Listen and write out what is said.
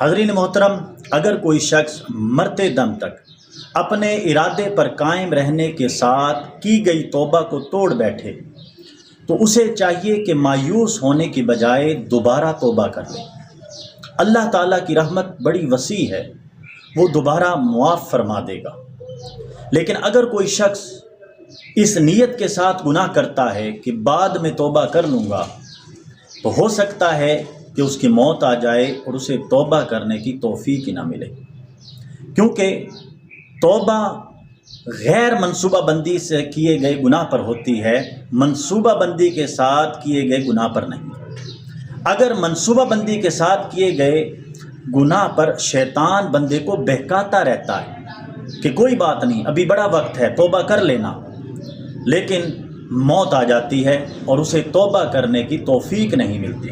حاضرین محترم، اگر کوئی شخص مرتے دم تک اپنے ارادے پر قائم رہنے کے ساتھ کی گئی توبہ کو توڑ بیٹھے تو اسے چاہیے کہ مایوس ہونے کی بجائے دوبارہ توبہ کر لے۔ اللہ تعالیٰ کی رحمت بڑی وسیع ہے، وہ دوبارہ معاف فرما دے گا۔ لیکن اگر کوئی شخص اس نیت کے ساتھ گناہ کرتا ہے کہ بعد میں توبہ کر لوں گا، تو ہو سکتا ہے کہ اس کی موت آ جائے اور اسے توبہ کرنے کی توفیق ہی نہ ملے، کیونکہ توبہ غیر منصوبہ بندی سے کیے گئے گناہ پر ہوتی ہے، منصوبہ بندی کے ساتھ کیے گئے گناہ پر نہیں۔ اگر منصوبہ بندی کے ساتھ کیے گئے گناہ پر شیطان بندے کو بہکاتا رہتا ہے کہ کوئی بات نہیں، ابھی بڑا وقت ہے، توبہ کر لینا، لیکن موت آ جاتی ہے اور اسے توبہ کرنے کی توفیق نہیں ملتی۔